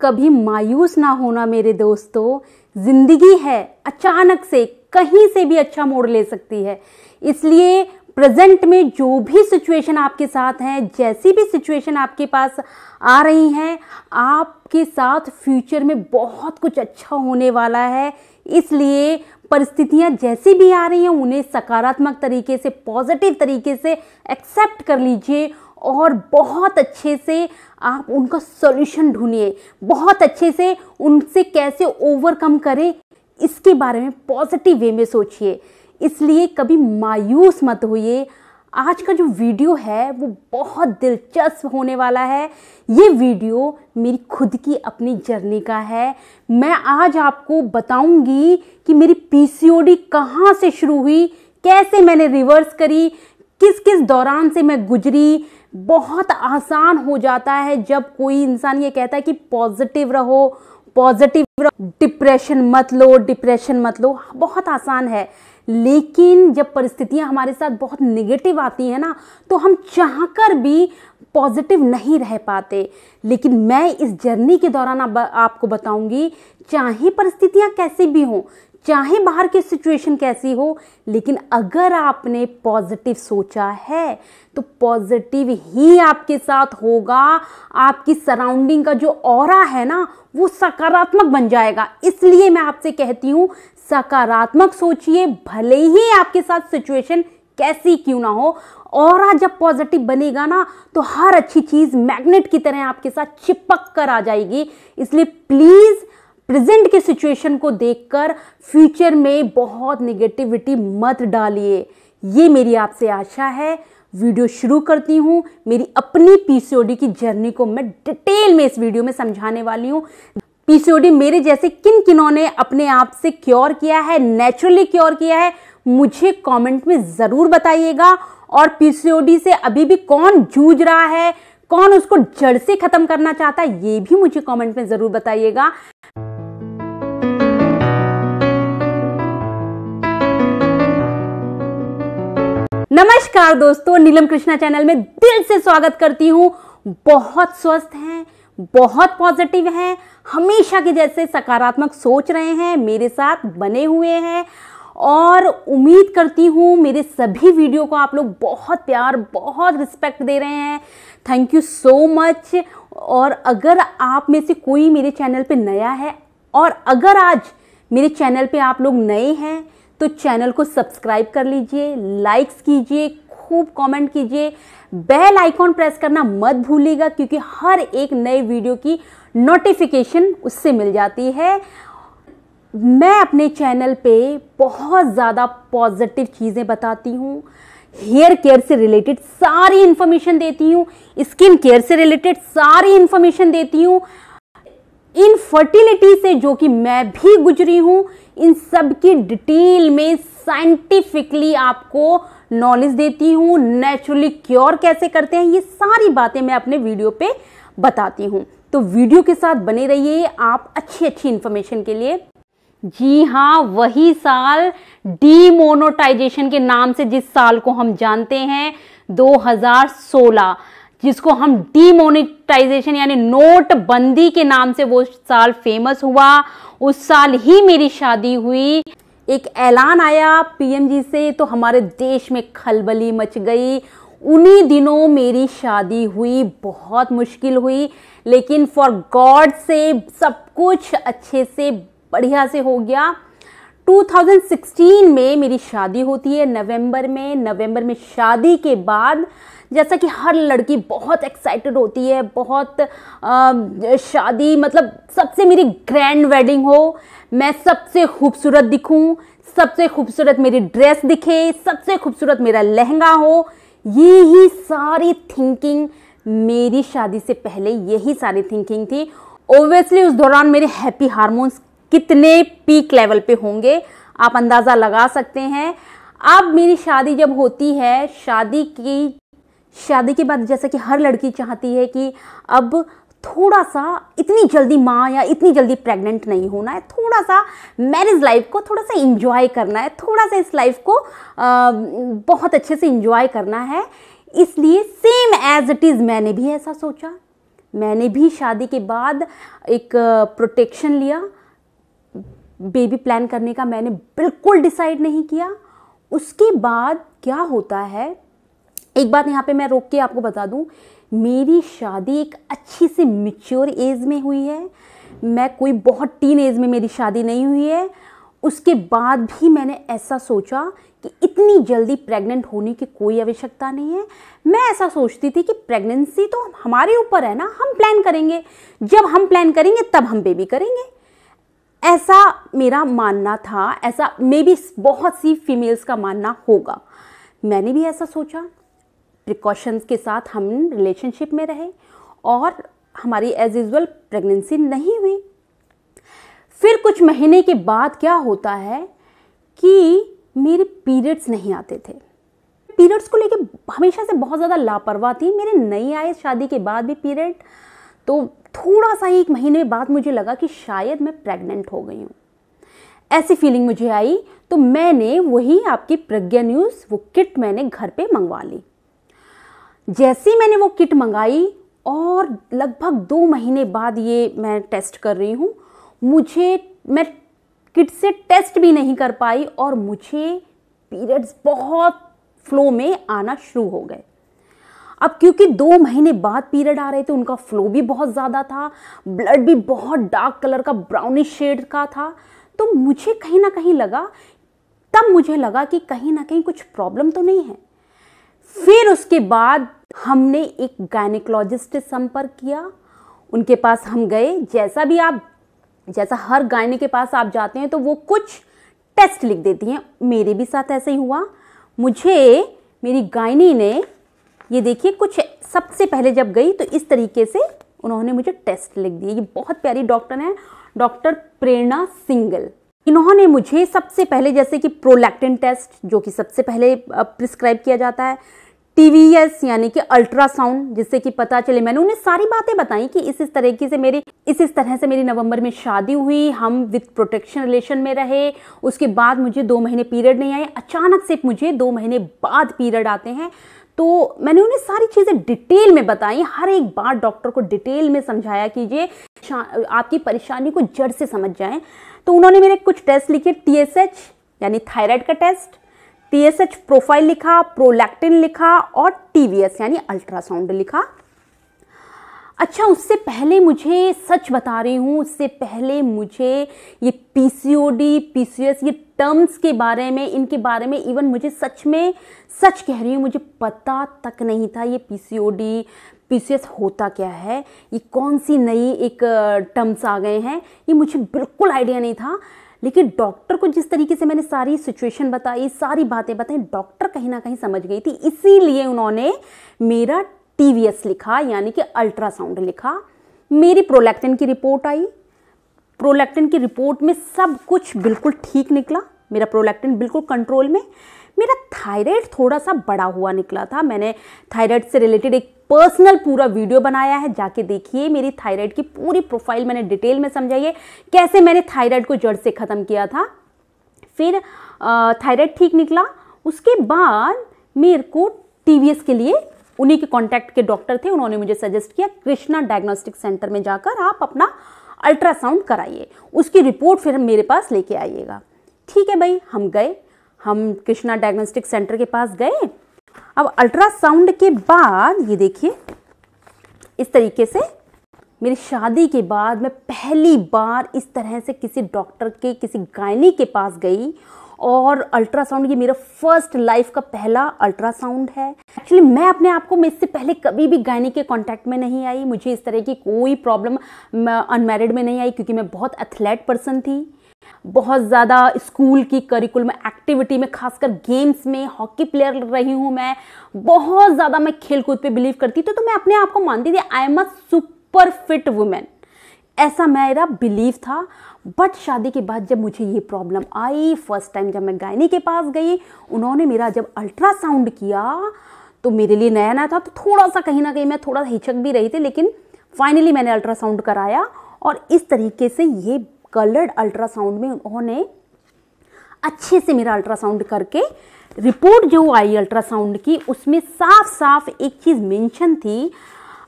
कभी मायूस ना होना मेरे दोस्तों, जिंदगी है अचानक से कहीं से भी अच्छा मोड़ ले सकती है। इसलिए प्रेजेंट में जो भी सिचुएशन आपके साथ है, जैसी भी सिचुएशन आपके पास आ रही हैं, आपके साथ फ्यूचर में बहुत कुछ अच्छा होने वाला है। इसलिए परिस्थितियां जैसी भी आ रही हैं उन्हें सकारात्मक तरीके से, पॉजिटिव तरीके से एक्सेप्ट कर लीजिए और बहुत अच्छे से आप उनका सॉल्यूशन ढूंढिए। बहुत अच्छे से उनसे कैसे ओवरकम करें इसके बारे में पॉजिटिव वे में सोचिए। इसलिए कभी मायूस मत होइए। आज का जो वीडियो है वो बहुत दिलचस्प होने वाला है। ये वीडियो मेरी खुद की अपनी जर्नी का है। मैं आज आपको बताऊंगी कि मेरी पीसीओडी कहाँ से शुरू हुई, कैसे मैंने रिवर्स करी, किस किस दौरान से मैं गुजरी। बहुत आसान हो जाता है जब कोई इंसान ये कहता है कि पॉजिटिव रहो, पॉजिटिव रहो, डिप्रेशन मत लो। बहुत आसान है, लेकिन जब परिस्थितियां हमारे साथ बहुत नेगेटिव आती है ना, तो हम चाहकर भी पॉजिटिव नहीं रह पाते। लेकिन मैं इस जर्नी के दौरान आपको बताऊंगी, चाहे परिस्थितियां कैसी भी हों, चाहे बाहर की सिचुएशन कैसी हो, लेकिन अगर आपने पॉजिटिव सोचा है तो पॉजिटिव ही आपके साथ होगा। आपकी सराउंडिंग का जो ऑरा है ना, वो सकारात्मक बन जाएगा। इसलिए मैं आपसे कहती हूँ, सकारात्मक सोचिए, भले ही आपके साथ सिचुएशन कैसी क्यों ना हो। ऑरा जब पॉजिटिव बनेगा ना, तो हर अच्छी चीज मैग्नेट की तरह आपके साथ चिपक कर आ जाएगी। इसलिए प्लीज प्रेजेंट के सिचुएशन को देखकर फ्यूचर में बहुत निगेटिविटी मत डालिए। ये मेरी आपसे आशा है। वीडियो शुरू करती हूँ। मेरी अपनी पीसीओडी की जर्नी को मैं डिटेल में इस वीडियो में समझाने वाली हूँ। पीसीओडी मेरे जैसे किन किनों ने अपने आप से क्योर किया है, नेचुरली क्योर किया है, मुझे कमेंट में जरूर बताइएगा। और पीसीओडी से अभी भी कौन जूझ रहा है, कौन उसको जड़ से खत्म करना चाहता है, ये भी मुझे कमेंट में जरूर बताइएगा। नमस्कार दोस्तों, नीलम कृष्णा चैनल में दिल से स्वागत करती हूँ। बहुत स्वस्थ हैं, बहुत पॉजिटिव हैं, हमेशा के जैसे सकारात्मक सोच रहे हैं, मेरे साथ बने हुए हैं और उम्मीद करती हूँ मेरे सभी वीडियो को आप लोग बहुत प्यार, बहुत रिस्पेक्ट दे रहे हैं। Thank you so much. और अगर आप में से कोई मेरे चैनल पे नया है और अगर आज मेरे चैनल पे आप लोग नए हैं तो चैनल को सब्सक्राइब कर लीजिए, लाइक्स कीजिए, खूब कमेंट कीजिए, बेल आइकॉन प्रेस करना मत भूलिएगा, क्योंकि हर एक नए वीडियो की नोटिफिकेशन उससे मिल जाती है। मैं अपने चैनल पे बहुत ज़्यादा पॉजिटिव चीज़ें बताती हूँ। हेयर केयर से रिलेटेड सारी इंफॉर्मेशन देती हूँ, स्किन केयर से रिलेटेड सारी इंफॉर्मेशन देती हूँ, इनफर्टिलिटी से जो कि मैं भी गुजरी हूँ, इन सब की डिटेल में साइंटिफिकली आपको नॉलेज देती हूँ। नेचुरली क्योर कैसे करते हैं, ये सारी बातें मैं अपने वीडियो पे बताती हूँ। तो वीडियो के साथ बने रहिए आप अच्छी अच्छी इंफॉर्मेशन के लिए। जी हाँ, वही साल डीमोनेटाइजेशन के नाम से जिस साल को हम जानते हैं, 2016, जिसको हम डीमोनेटाइजेशन यानी नोटबंदी के नाम से वो साल फेमस हुआ। उस साल ही मेरी शादी हुई। एक ऐलान आया पीएम जी से, तो हमारे देश में खलबली मच गई। उन्हीं दिनों मेरी शादी हुई। बहुत मुश्किल हुई, लेकिन फॉर गॉड से सब कुछ अच्छे से बढ़िया से हो गया। 2016 में मेरी शादी होती है नवंबर में शादी के बाद, जैसा कि हर लड़की बहुत एक्साइटेड होती है, बहुत शादी मतलब सबसे मेरी ग्रैंड वेडिंग हो, मैं सबसे खूबसूरत दिखूं, सबसे खूबसूरत मेरी ड्रेस दिखे, सबसे खूबसूरत मेरा लहंगा हो। ये ही सारी थिंकिंग मेरी शादी से पहले, यही सारी थिंकिंग थी। ओब्वियसली उस दौरान मेरे हैप्पी हार्मोन्स कितने पीक लेवल पे होंगे आप अंदाज़ा लगा सकते हैं। अब मेरी शादी जब होती है, शादी के बाद जैसा कि हर लड़की चाहती है कि अब थोड़ा सा इतनी जल्दी माँ या इतनी जल्दी प्रेग्नेंट नहीं होना है, थोड़ा सा मैरिज लाइफ को थोड़ा सा एंजॉय करना है, थोड़ा सा इस लाइफ को बहुत अच्छे से एंजॉय करना है। इसलिए सेम एज इट इज़ मैंने भी ऐसा सोचा, मैंने भी शादी के बाद एक प्रोटेक्शन लिया। बेबी प्लान करने का मैंने बिल्कुल डिसाइड नहीं किया। उसके बाद क्या होता है, एक बात यहाँ पे मैं रोक के आपको बता दूँ, मेरी शादी एक अच्छी सी मैच्योर एज में हुई है। मैं कोई बहुत टीन एज में मेरी शादी नहीं हुई है। उसके बाद भी मैंने ऐसा सोचा कि इतनी जल्दी प्रेग्नेंट होने की कोई आवश्यकता नहीं है। मैं ऐसा सोचती थी कि प्रेगनेंसी तो हमारे ऊपर है ना, हम प्लान करेंगे, जब हम प्लान करेंगे तब हम बेबी करेंगे। ऐसा मेरा मानना था, ऐसा मे बी बहुत सी फीमेल्स का मानना होगा। मैंने भी ऐसा सोचा, प्रिकॉशंस के साथ हम रिलेशनशिप में रहे और हमारी एज यूजुअल प्रेगनेंसी नहीं हुई। फिर कुछ महीने के बाद क्या होता है कि मेरे पीरियड्स नहीं आते थे। पीरियड्स को लेके हमेशा से बहुत ज़्यादा लापरवाह थी। मेरे नहीं आए शादी के बाद भी पीरियड, तो थोड़ा सा 1 महीने बाद मुझे लगा कि शायद मैं प्रेग्नेंट हो गई हूँ। ऐसी फीलिंग मुझे आई, तो मैंने वही आपकी प्रज्ञा न्यूज़ वो किट मैंने घर पे मंगवा ली। जैसे मैंने वो किट मंगाई और लगभग 2 महीने बाद ये मैं टेस्ट कर रही हूँ, मैं किट से टेस्ट भी नहीं कर पाई और मुझे पीरियड्स बहुत फ्लो में आना शुरू हो गए। अब क्योंकि 2 महीने बाद पीरियड आ रहे थे, उनका फ्लो भी बहुत ज़्यादा था, ब्लड भी बहुत डार्क कलर का ब्राउनिश शेड का था, तो मुझे कहीं ना कहीं लगा, तब मुझे लगा कि कहीं ना कहीं कुछ प्रॉब्लम तो नहीं है। फिर उसके बाद हमने एक गायनेकोलॉजिस्ट से संपर्क किया, उनके पास हम गए। जैसा हर गायनी के पास आप जाते हैं तो वो कुछ टेस्ट लिख देती हैं, मेरे भी साथ ऐसे ही हुआ। मुझे मेरी गायनी ने, ये देखिए, कुछ सबसे पहले जब गई तो इस तरीके से उन्होंने मुझे टेस्ट लिख दिए। ये बहुत प्यारी डॉक्टर हैं, डॉक्टर प्रेरणा सिंगल। इन्होंने मुझे सबसे पहले जैसे कि प्रोलैक्टिन टेस्ट, जो कि सबसे पहले प्रिस्क्राइब किया जाता है, टीवीएस यानी कि अल्ट्रासाउंड, जिससे कि पता चले। मैंने उन्हें सारी बातें बताई कि इस तरह से मेरी नवंबर में शादी हुई, हम विद प्रोटेक्शन रिलेशन में रहे। उसके बाद मुझे 2 महीने पीरियड नहीं आए, अचानक से मुझे 2 महीने बाद पीरियड आते हैं। तो मैंने उन्हें सारी चीज़ें डिटेल में बताई, हर एक बार डॉक्टर को डिटेल में समझाया कीजिए, आपकी परेशानी को जड़ से समझ जाएं। तो उन्होंने मेरे कुछ टेस्ट लिखे, TSH यानी थायराइड का टेस्ट, TSH प्रोफाइल लिखा, प्रोलैक्टिन लिखा और TVS यानी अल्ट्रासाउंड लिखा। अच्छा, उससे पहले मुझे, सच बता रही हूँ, उससे पहले मुझे ये PCOD, PCOS, ये टर्म्स के बारे में, इनके बारे में इवन मुझे सच कह रही हूँ, मुझे पता तक नहीं था ये PCOD, PCOS होता क्या है, ये कौन सी नई एक टर्म्स आ गए हैं, ये मुझे बिल्कुल आइडिया नहीं था। लेकिन डॉक्टर को जिस तरीके से मैंने सारी सिचुएशन बताई, सारी बातें बताई, डॉक्टर कहीं ना कहीं समझ गई थी, इसीलिए उन्होंने मेरा TVS लिखा यानी कि अल्ट्रासाउंड लिखा। मेरी प्रोलैक्टिन की रिपोर्ट आई, प्रोलैक्टिन की रिपोर्ट में सब कुछ बिल्कुल ठीक निकला, मेरा प्रोलैक्टिन बिल्कुल कंट्रोल में। मेरा थायराइड थोड़ा सा बड़ा हुआ निकला था। मैंने थायराइड से रिलेटेड एक पर्सनल पूरा वीडियो बनाया है, जाके देखिए। मेरी थायराइड की पूरी प्रोफाइल मैंने डिटेल में समझाई है, कैसे मैंने थायराइड को जड़ से ख़त्म किया था। फिर थायराइड ठीक निकला। उसके बाद मेरे को TVS के लिए उन्हीं के कांटेक्ट के डॉक्टर थे, उन्होंने मुझे सजेस्ट किया कृष्णा डायग्नोस्टिक सेंटर में जाकर आप अपना अल्ट्रासाउंड कराइए, उसकी रिपोर्ट फिर मेरे पास लेके आइएगा। ठीक है भाई, हम कृष्णा डायग्नोस्टिक सेंटर के पास गए। अब अल्ट्रासाउंड के बाद ये देखिए, इस तरीके से मेरी शादी के बाद मैं पहली बार इस तरह से किसी डॉक्टर के, किसी गायनी के पास गई और अल्ट्रासाउंड, ये मेरा फर्स्ट लाइफ का पहला अल्ट्रासाउंड है। एक्चुअली मैं अपने आप को, मैं इससे पहले कभी भी गायनी के कांटेक्ट में नहीं आई, मुझे इस तरह की कोई प्रॉब्लम अनमैरिड में नहीं आई, क्योंकि मैं बहुत एथलेट पर्सन थी, बहुत ज़्यादा स्कूल की करिकुलम एक्टिविटी में, खासकर गेम्स में हॉकी प्लेयर रही हूँ मैं, बहुत ज़्यादा मैं खेल कूद पे बिलीव करती थी, तो मैं अपने आप को मानती थी I am a super fit women, ऐसा मेरा बिलीव था। बट शादी के बाद जब मुझे ये प्रॉब्लम आई, फर्स्ट टाइम जब मैं गायनी के पास गई, उन्होंने मेरा जब अल्ट्रासाउंड किया तो मेरे लिए नया नया था, तो थोड़ा सा कहीं ना कहीं मैं थोड़ा हिचक भी रही थी, लेकिन फाइनली मैंने अल्ट्रासाउंड कराया और इस तरीके से ये कलर्ड अल्ट्रासाउंड में उन्होंने अच्छे से मेरा अल्ट्रासाउंड करके रिपोर्ट जो आई अल्ट्रासाउंड की, उसमें साफ साफ एक चीज़ मेंशन थी,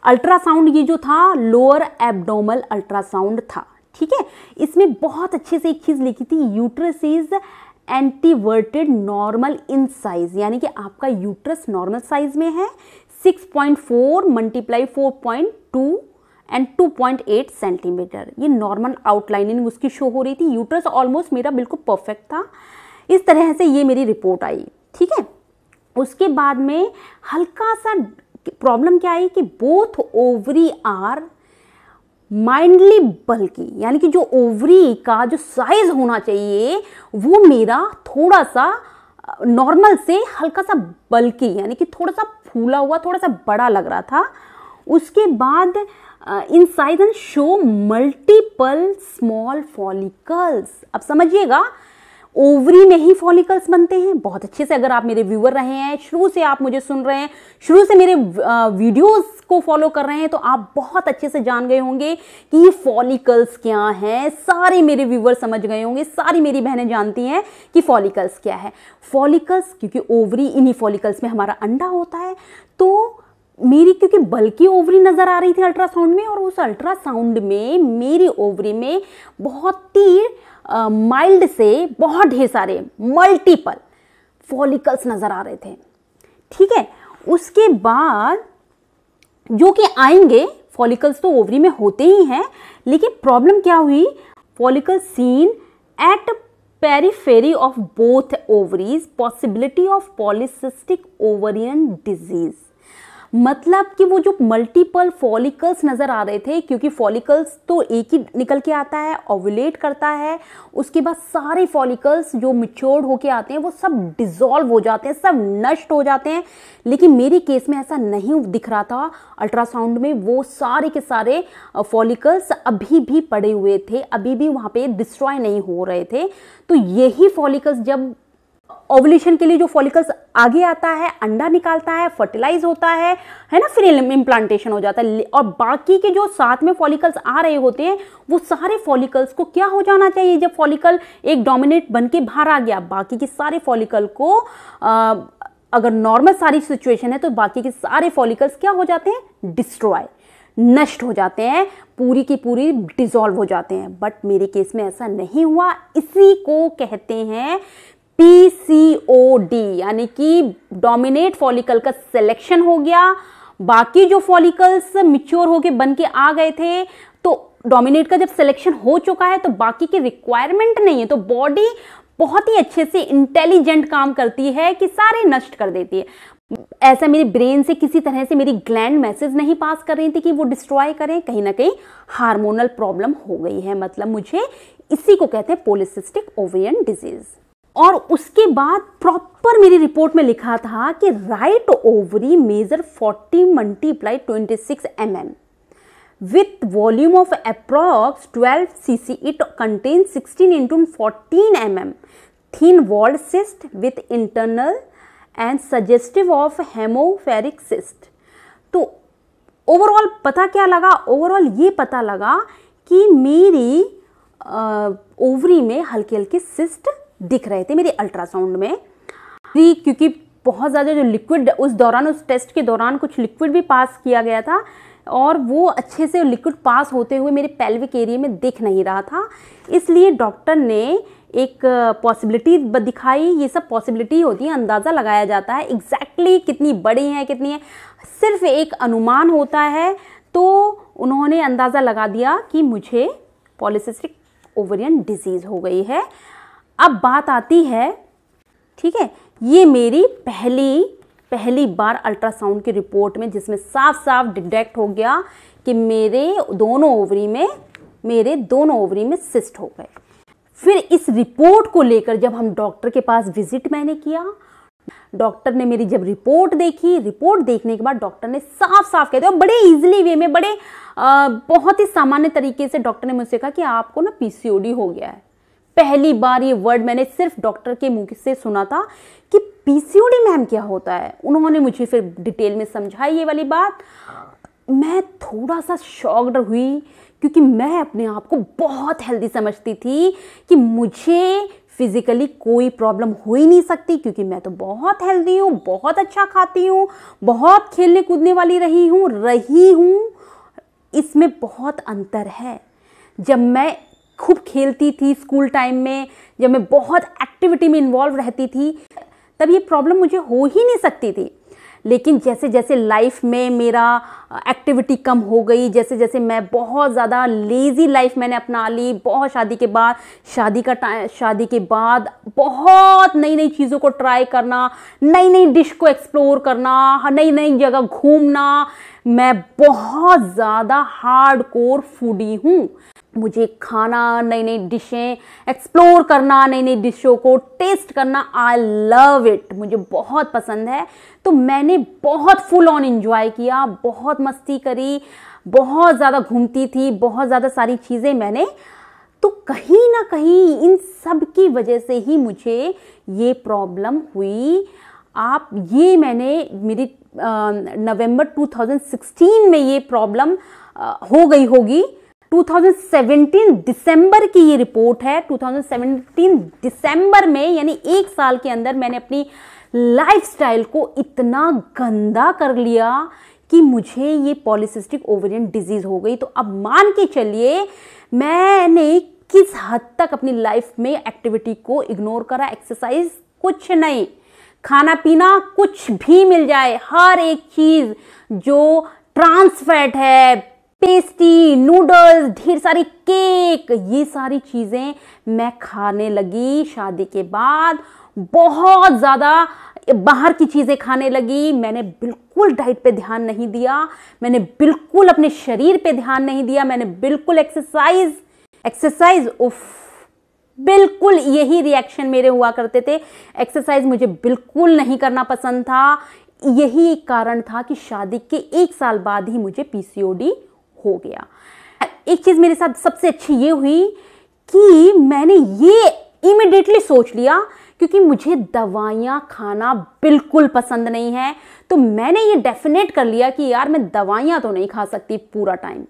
अल्ट्रासाउंड ये जो था लोअर एब्डोमल अल्ट्रासाउंड था, ठीक है। इसमें बहुत अच्छे से एक चीज लिखी थी, uterus is anteverted normal in size, यानी कि आपका यूट्रस नॉर्मल साइज में है, 6.4 × 4.2 एंड 2.8 सेंटीमीटर, ये नॉर्मल आउटलाइनिंग उसकी शो हो रही थी। यूट्रस ऑलमोस्ट मेरा बिल्कुल परफेक्ट था। इस तरह से ये मेरी रिपोर्ट आई, ठीक है। उसके बाद में हल्का सा प्रॉब्लम क्या आई कि बोथ ओवरी आर माइंडली बल्की, यानी कि जो ओवरी का जो साइज होना चाहिए वो मेरा थोड़ा सा नॉर्मल से हल्का सा बल्की, यानी कि थोड़ा सा फूला हुआ, थोड़ा सा बड़ा लग रहा था। उसके बाद inside and show multiple small follicles. अब समझिएगा, ओवरी में ही फॉलिकल्स बनते हैं। बहुत अच्छे से अगर आप मेरे व्यूअर रहे हैं, शुरू से आप मुझे सुन रहे हैं, शुरू से मेरे वीडियोस को फॉलो कर रहे हैं, तो आप बहुत अच्छे से जान गए होंगे कि ये फॉलिकल्स क्या हैं। सारे मेरे व्यूअर समझ गए होंगे, सारी मेरी बहनें जानती हैं कि फॉलिकल्स क्या है। फॉलिकल्स, क्योंकि ओवरी, इन्हीं फॉलिकल्स में हमारा अंडा होता है। तो मेरी क्योंकि बल्कि ओवरी नजर आ रही थी अल्ट्रासाउंड में, और उस अल्ट्रासाउंड में मेरी ओवरी में बहुत ही माइल्ड से बहुत ढेर सारे मल्टीपल फॉलिकल्स नजर आ रहे थे, ठीक है। उसके बाद जो कि आएंगे, फॉलिकल्स तो ओवरी में होते ही हैं, लेकिन प्रॉब्लम क्या हुई, follicles seen at periphery of both ovaries, possibility of polycystic ovarian disease. मतलब कि वो जो मल्टीपल फॉलिकल्स नजर आ रहे थे, क्योंकि फॉलिकल्स तो एक ही निकल के आता है, ओव्यूलेट करता है, उसके बाद सारे फॉलिकल्स जो मैच्योर्ड होके आते हैं वो सब डिसॉल्व हो जाते हैं, सब नष्ट हो जाते हैं। लेकिन मेरे केस में ऐसा नहीं दिख रहा था। अल्ट्रासाउंड में वो सारे के सारे फॉलिकल्स अभी भी पड़े हुए थे, अभी भी वहां पे डिस्ट्रॉय नहीं हो रहे थे। तो यही फॉलिकल्स जब ओवुलेशन के लिए जो फॉलिकल्स आगे आता है, अंडा निकालता है, फर्टिलाइज होता है ना, फिर इम्प्लांटेशन हो जाता है। और बाकी के जो साथ में फॉलिकल्स आ रहे होते हैं, वो सारे फॉलिकल्स को क्या हो जाना चाहिए, जब फॉलिकल एक डोमिनेट बन के बाहर आ गया, बाकी के सारे फॉलिकल को अगर नॉर्मल सारी सिचुएशन है तो बाकी के सारे फॉलिकल्स क्या हो जाते हैं, डिस्ट्रॉय, नष्ट हो जाते हैं, पूरी की पूरी डिसॉल्व हो जाते हैं। बट मेरे केस में ऐसा नहीं हुआ। इसी को कहते हैं PCOD, यानी कि डोमिनेट फॉलिकल का सिलेक्शन हो गया। बाकी जो फॉलिकल्स मिच्योर होके बन के आ गए थे, तो डोमिनेट का जब सिलेक्शन हो चुका है तो बाकी की रिक्वायरमेंट नहीं है, तो बॉडी बहुत ही अच्छे से इंटेलिजेंट काम करती है कि सारे नष्ट कर देती है। ऐसा मेरे ब्रेन से किसी तरह से मेरी ग्लैंड मैसेज नहीं पास कर रही थी कि वो डिस्ट्रॉय करें। कहीं ना कहीं हार्मोनल प्रॉब्लम हो गई है, मतलब मुझे, इसी को कहते हैं पॉलीसिस्टिक ओवेरियन डिजीज। और उसके बाद प्रॉपर मेरी रिपोर्ट में लिखा था कि right ovary major 40 × 26 mm with volume of approx 12 cc. It contains 16 × 14 mm thin walled cyst with internal and suggestive of hemopheric cyst. तो ओवरऑल पता क्या लगा, ओवरऑल ये पता लगा कि मेरी ओवरी में हल्के हल्के सिस्ट दिख रहे थे मेरे अल्ट्रासाउंड में। क्योंकि बहुत ज़्यादा जो लिक्विड उस दौरान, उस टेस्ट के दौरान कुछ लिक्विड भी पास किया गया था, और वो अच्छे से लिक्विड पास होते हुए मेरे पेल्विक एरिया में दिख नहीं रहा था। इसलिए डॉक्टर ने एक पॉसिबिलिटी दिखाई। ये सब पॉसिबिलिटी होती है, अंदाज़ा लगाया जाता है, एग्जैक्टली कितनी बड़ी है कितनी है सिर्फ एक अनुमान होता है। तो उन्होंने अंदाज़ा लगा दिया कि मुझे पॉलीसिस्टिक ओवेरियन डिजीज़ हो गई है। अब बात आती है, ठीक है, ये मेरी पहली बार अल्ट्रासाउंड की रिपोर्ट में, जिसमें साफ साफ डिटेक्ट हो गया कि मेरे दोनों ओवरी में सिस्ट हो गए। फिर इस रिपोर्ट को लेकर जब हम डॉक्टर के पास विजिट मैंने किया, डॉक्टर ने मेरी जब रिपोर्ट देखी, रिपोर्ट देखने के बाद डॉक्टर ने साफ साफ कह दिया, बड़े इजीली वे में, बड़े बहुत ही सामान्य तरीके से डॉक्टर ने मुझसे कहा कि आपको ना PCOD हो गया है। पहली बार ये वर्ड मैंने सिर्फ डॉक्टर के मुंह से सुना था कि PCOD मैम क्या होता है। उन्होंने मुझे फिर डिटेल में समझाई ये वाली बात। मैं थोड़ा सा शॉक्ड हुई, क्योंकि मैं अपने आप को बहुत हेल्दी समझती थी कि मुझे फिजिकली कोई प्रॉब्लम हो ही नहीं सकती, क्योंकि मैं तो बहुत हेल्दी हूँ, बहुत अच्छा खाती हूँ, बहुत खेलने कूदने वाली रही हूँ। इसमें बहुत अंतर है। जब मैं खूब खेलती थी स्कूल टाइम में, जब मैं बहुत एक्टिविटी में इन्वॉल्व रहती थी, तब ये प्रॉब्लम मुझे हो ही नहीं सकती थी। लेकिन जैसे जैसे लाइफ में मेरा एक्टिविटी कम हो गई, जैसे जैसे मैं बहुत ज़्यादा लेज़ी लाइफ मैंने अपना ली, बहुत शादी के बाद बहुत नई नई चीज़ों को ट्राई करना, नई नई डिश को एक्सप्लोर करना, नई नई जगह घूमना, मैं बहुत ज़्यादा हार्डकोर फूडी हूँ। मुझे खाना, नई नई डिशें एक्सप्लोर करना, नई नई डिशों को टेस्ट करना, आई लव इट, मुझे बहुत पसंद है। तो मैंने बहुत फुल ऑन एंजॉय किया, बहुत मस्ती करी, बहुत ज़्यादा घूमती थी, बहुत ज़्यादा सारी चीज़ें मैंने, तो कहीं ना कहीं इन सब की वजह से ही मुझे ये प्रॉब्लम हुई। मैंने मेरी नवंबर 2016 में ये प्रॉब्लम हो गई होगी। 2017 दिसंबर की ये रिपोर्ट है। 2017 दिसंबर में, यानी 1 साल के अंदर मैंने अपनी लाइफस्टाइल को इतना गंदा कर लिया कि मुझे ये पॉलीसिस्टिक ओवेरियन डिजीज हो गई। तो अब मान के चलिए मैंने किस हद तक अपनी लाइफ में एक्टिविटी को इग्नोर करा। एक्सरसाइज कुछ नहीं, खाना पीना कुछ भी मिल जाए, हर एक चीज जो ट्रांस फैट है, पेस्ट्री, नूडल्स, ढेर सारी केक, ये सारी चीजें मैं खाने लगी। शादी के बाद बहुत ज्यादा बाहर की चीजें खाने लगी। मैंने बिल्कुल डाइट पे ध्यान नहीं दिया, मैंने बिल्कुल अपने शरीर पे ध्यान नहीं दिया, मैंने बिल्कुल एक्सरसाइज उफ, बिल्कुल यही रिएक्शन मेरे हुआ करते थे। एक्सरसाइज मुझे बिल्कुल नहीं करना पसंद था। यही एक कारण था कि शादी के 1 साल बाद ही मुझे पीसीओडी हो गया। एक चीज मेरे साथ सबसे अच्छी ये हुई कि मैंने ये इमीडिएटली सोच लिया, क्योंकि मुझे दवाइयां खाना बिल्कुल पसंद नहीं है, तो मैंने ये डेफिनेट कर लिया कि यार मैं दवाइयां तो नहीं खा सकती पूरा टाइम।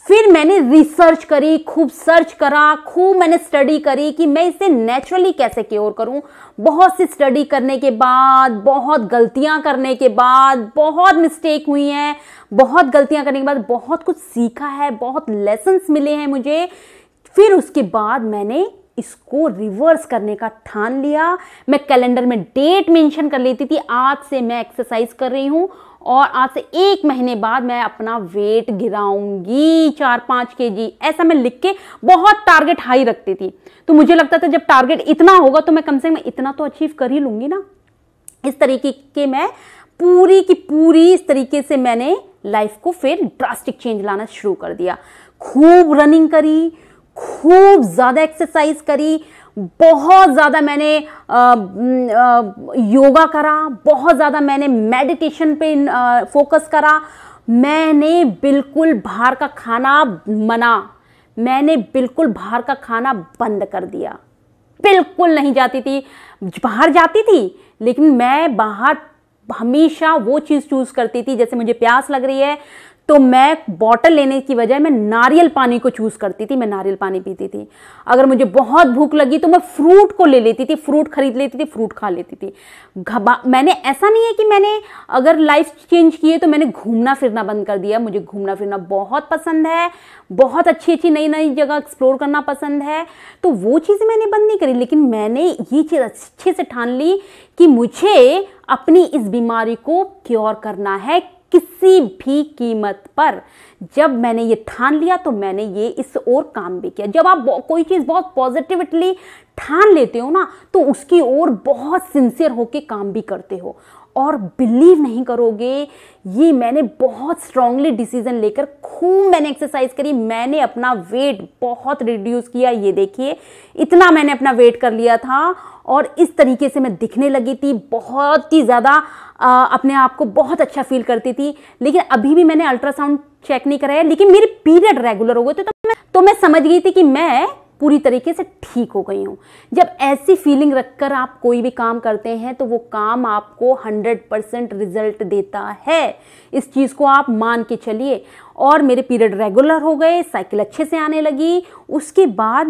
फिर मैंने रिसर्च करी, खूब सर्च करा, खूब मैंने स्टडी करी कि मैं इसे नेचुरली कैसे क्योर करूं। बहुत सी स्टडी करने के बाद, बहुत गलतियां करने के बाद, बहुत मिस्टेक हुई हैं, बहुत गलतियां करने के बाद बहुत कुछ सीखा है, बहुत लेसन्स मिले हैं मुझे। फिर उसके बाद मैंने इसको रिवर्स करने का ठान लिया। मैं कैलेंडर में डेट मेंशन कर लेती थी, आज से मैं एक्सरसाइज कर रही हूं और आज से 1 महीने बाद मैं अपना वेट गिराऊंगी 4-5 kg, ऐसा मैं लिख के बहुत टारगेट हाई रखती थी। तो मुझे लगता था जब टारगेट इतना होगा तो मैं कम से कम इतना तो अचीव कर ही लूंगी ना। इस तरीके के मैं पूरी की पूरी इस तरीके से मैंने लाइफ को फिर ड्रास्टिक चेंज लाना शुरू कर दिया। खूब रनिंग करी, खूब ज्यादा एक्सरसाइज करी, बहुत ज़्यादा मैंने योगा करा, बहुत ज़्यादा मैंने मेडिटेशन पे फोकस करा। मैंने बिल्कुल बाहर का खाना मैंने बिल्कुल बाहर का खाना बंद कर दिया। बिल्कुल नहीं जाती थी, बाहर जाती थी लेकिन मैं बाहर हमेशा वो चीज़ चूज करती थी, जैसे मुझे प्यास लग रही है तो मैं बॉटल लेने की बजाय मैं नारियल पानी को चूज करती थी, मैं नारियल पानी पीती थी। अगर मुझे बहुत भूख लगी तो मैं फ्रूट को ले लेती थी, फ्रूट खरीद लेती थी, फ्रूट खा लेती थी। मैंने ऐसा नहीं है कि मैंने अगर लाइफ चेंज की है तो मैंने घूमना फिरना बंद कर दिया। मुझे घूमना फिरना बहुत पसंद है, बहुत अच्छी अच्छी नई नई जगह एक्सप्लोर करना पसंद है, तो वो चीज़ें मैंने बंद नहीं करी। लेकिन मैंने ये चीज़ अच्छे से ठान ली कि मुझे अपनी इस बीमारी को क्योर करना है किसी भी कीमत पर। जब मैंने ये ठान लिया तो मैंने ये इस ओर काम भी किया। जब आप कोई चीज़ बहुत पॉजिटिवली ठान लेते हो ना तो उसकी ओर बहुत सिंसियर होके काम भी करते हो। और बिलीव नहीं करोगे, ये मैंने बहुत स्ट्रांगली डिसीजन लेकर खूब मैंने एक्सरसाइज करी, मैंने अपना वेट बहुत रिड्यूस किया। ये देखिए इतना मैंने अपना वेट कर लिया था और इस तरीके से मैं दिखने लगी थी, बहुत ही ज़्यादा अपने आप को बहुत अच्छा फील करती थी। लेकिन अभी भी मैंने अल्ट्रासाउंड चेक नहीं कराया, लेकिन मेरे पीरियड रेगुलर हो गए थे तो मैं समझ गई थी कि मैं पूरी तरीके से ठीक हो गई हूँ। जब ऐसी फीलिंग रखकर आप कोई भी काम करते हैं तो वो काम आपको 100% रिजल्ट देता है। इस चीज़ को आप मान के चलिए। और मेरे पीरियड रेगुलर हो गए, साइकिल अच्छे से आने लगी। उसके बाद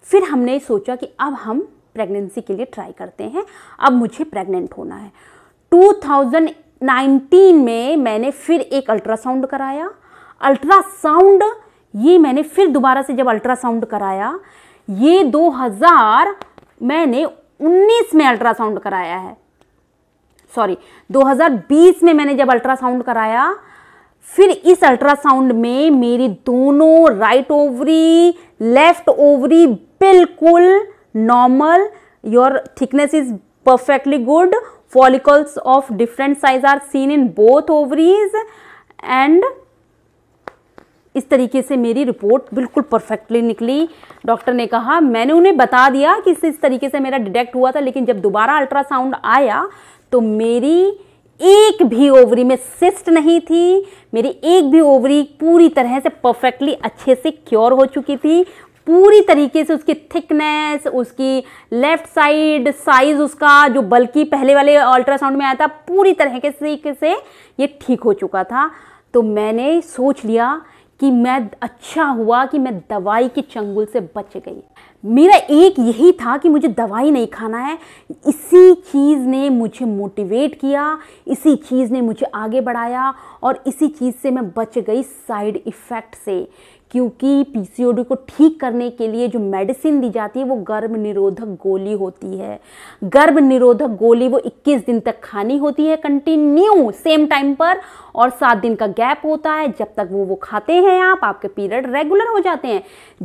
फिर हमने सोचा कि अब हम प्रेगनेंसी के लिए ट्राई करते हैं, अब मुझे प्रेग्नेंट होना है। 2019 में मैंने फिर एक अल्ट्रासाउंड कराया। अल्ट्रासाउंड ये मैंने फिर दोबारा से जब अल्ट्रासाउंड कराया, ये 2019 में अल्ट्रासाउंड कराया है, सॉरी 2020 में मैंने जब अल्ट्रासाउंड कराया, फिर इस अल्ट्रासाउंड में मेरी दोनों राइट ओवरी, लेफ्ट ओवरी बिल्कुल normal, your thickness is perfectly good, follicles of different size are seen in both ovaries and इस तरीके से मेरी रिपोर्ट बिल्कुल परफेक्टली निकली। डॉक्टर ने कहा, मैंने उन्हें बता दिया कि इस तरीके से मेरा डिटेक्ट हुआ था, लेकिन जब दोबारा अल्ट्रासाउंड आया तो मेरी एक भी ओवरी में सिस्ट नहीं थी, मेरी एक भी ओवरी पूरी तरह से परफेक्टली अच्छे से क्योर हो चुकी थी। पूरी तरीके से उसकी थिकनेस, उसकी लेफ्ट साइड साइज, उसका जो बल्कि पहले वाले अल्ट्रासाउंड में आया था, पूरी तरीके से ये ठीक हो चुका था। तो मैंने सोच लिया कि मैं अच्छा हुआ कि मैं दवाई के चंगुल से बच गई। मेरा एक यही था कि मुझे दवाई नहीं खाना है। इसी चीज़ ने मुझे मोटिवेट किया, इसी चीज़ ने मुझे आगे बढ़ाया और इसी चीज़ से मैं बच गई साइड इफ़ेक्ट से। क्योंकि पीसीओडी को ठीक करने के लिए जो मेडिसिन दी जाती है वो गर्भ निरोधक गोली होती है। गर्भ निरोधक गोली वो 21 दिन तक खानी होती है कंटिन्यू सेम टाइम पर, और 7 दिन का गैप होता है। जब तक वो खाते हैं आपके पीरियड रेगुलर हो जाते हैं।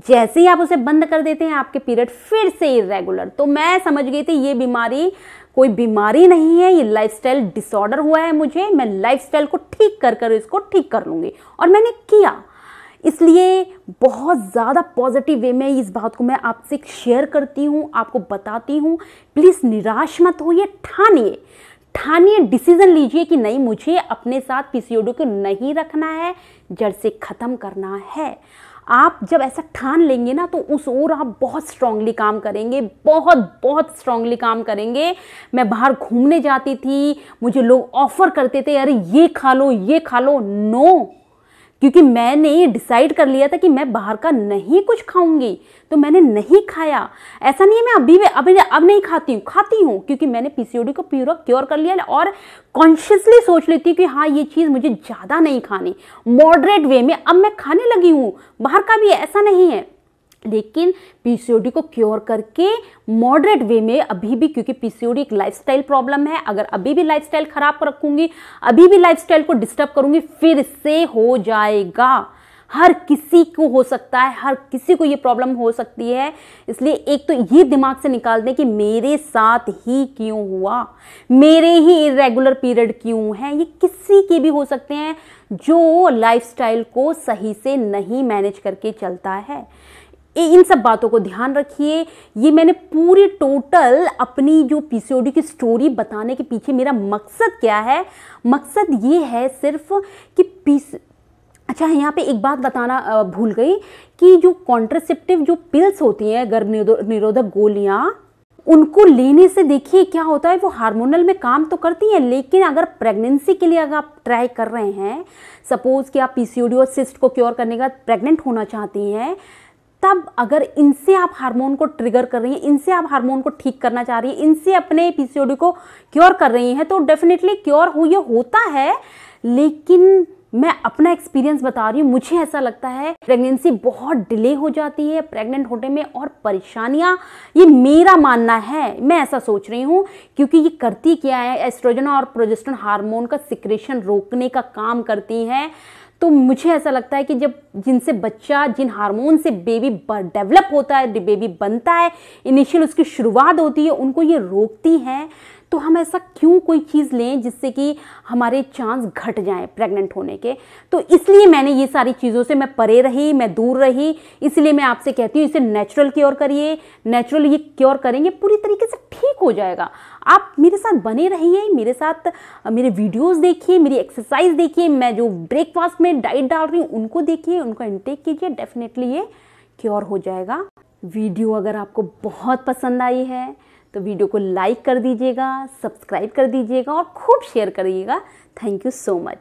जैसे ही आप उसे बंद कर देते हैं आपके पीरियड फिर से इरेगुलर। तो मैं समझ गई थी ये बीमारी कोई बीमारी नहीं है, ये लाइफस्टाइल डिसऑर्डर हुआ है मुझे। मैं लाइफस्टाइल को ठीक कर इसको ठीक कर लूँगी, और मैंने किया। इसलिए बहुत ज़्यादा पॉजिटिव वे में इस बात को मैं आपसे शेयर करती हूँ, आपको बताती हूँ। प्लीज़ निराश मत होइए, ठानिए, डिसीजन लीजिए कि नहीं, मुझे अपने साथ पीसीओडी को नहीं रखना है, जड़ से ख़त्म करना है। आप जब ऐसा ठान लेंगे ना तो उस ओर आप बहुत स्ट्रांगली काम करेंगे, बहुत स्ट्रांगली काम करेंगे। मैं बाहर घूमने जाती थी, मुझे लोग ऑफर करते थे, अरे ये खा लो। नो, क्योंकि मैंने ये डिसाइड कर लिया था कि मैं बाहर का नहीं कुछ खाऊंगी, तो मैंने नहीं खाया। ऐसा नहीं है मैं अब नहीं खाती हूँ क्योंकि मैंने पीसीओडी को पूरा क्योर कर लिया और कॉन्शियसली सोच लेती हूँ कि हाँ ये चीज़ मुझे ज़्यादा नहीं खानी, मॉडरेट वे में अब मैं खाने लगी हूँ। बाहर का भी ऐसा नहीं है, लेकिन पीसीओडी को क्योर करके मॉडरेट वे में अभी भी, क्योंकि पीसीओडी एक लाइफस्टाइल प्रॉब्लम है, अगर अभी भी लाइफस्टाइल खराब रखूंगी, अभी भी लाइफस्टाइल को डिस्टर्ब करूंगी, फिर से हो जाएगा। हर किसी को हो सकता है, हर किसी को ये प्रॉब्लम हो सकती है। इसलिए एक तो ये दिमाग से निकाल दें कि मेरे साथ ही क्यों हुआ, मेरे ही इरेगुलर पीरियड क्यों है। ये किसी के भी हो सकते हैं जो लाइफस्टाइल को सही से नहीं मैनेज करके चलता है। इन सब बातों को ध्यान रखिए। ये मैंने पूरी टोटल अपनी जो पीसीओडी की स्टोरी बताने के पीछे मेरा मकसद क्या है, मकसद ये है सिर्फ कि अच्छा यहाँ पे एक बात बताना भूल गई कि जो कॉन्ट्रासेप्टिव जो पिल्स होती हैं, गर्भ निरोधक गोलियाँ, उनको लेने से देखिए क्या होता है, वो हार्मोनल में काम तो करती हैं, लेकिन अगर प्रेगनेंसी के लिए अगर आप ट्राई कर रहे हैं, सपोज कि आप पीसीओडी और सिस्ट को क्योर करने का प्रेग्नेंट होना चाहती हैं, तब अगर इनसे आप हार्मोन को ट्रिगर कर रही हैं, इनसे आप हार्मोन को ठीक करना चाह रही हैं, इनसे अपने पीसीओडी को क्योर कर रही हैं, तो डेफिनेटली क्योर होता है। लेकिन मैं अपना एक्सपीरियंस बता रही हूँ, मुझे ऐसा लगता है प्रेगनेंसी बहुत डिले हो जाती है प्रेग्नेंट होने में, और परेशानियाँ, ये मेरा मानना है, मैं ऐसा सोच रही हूँ, क्योंकि ये करती क्या है, एस्ट्रोजन और प्रोजेस्टेरोन हार्मोन का सिक्रेशन रोकने का काम करती हैं। तो मुझे ऐसा लगता है कि जिन हार्मोन से बेबी डेवलप होता है, बेबी बनता है, इनिशियल उसकी शुरुआत होती है, उनको ये रोकती हैं। तो हम ऐसा क्यों कोई चीज़ लें जिससे कि हमारे चांस घट जाएं प्रेग्नेंट होने के। तो इसलिए मैंने ये सारी चीज़ों से मैं परे रही, मैं दूर रही। इसलिए मैं आपसे कहती हूँ इसे नेचुरल क्योर करिए, नेचुरल ये क्योर करेंगे पूरी तरीके से ठीक हो जाएगा। आप मेरे साथ बने रहिए, मेरे साथ मेरे वीडियोस देखिए, मेरी एक्सरसाइज देखिए, मैं जो ब्रेकफास्ट में डाइट डाल रही हूँ उनको देखिए, उनका इंटेक कीजिए, डेफिनेटली ये क्योर हो जाएगा। वीडियो अगर आपको बहुत पसंद आई है तो वीडियो को लाइक कर दीजिएगा, सब्सक्राइब कर दीजिएगा और खूब शेयर करिएगा। Thank you so much.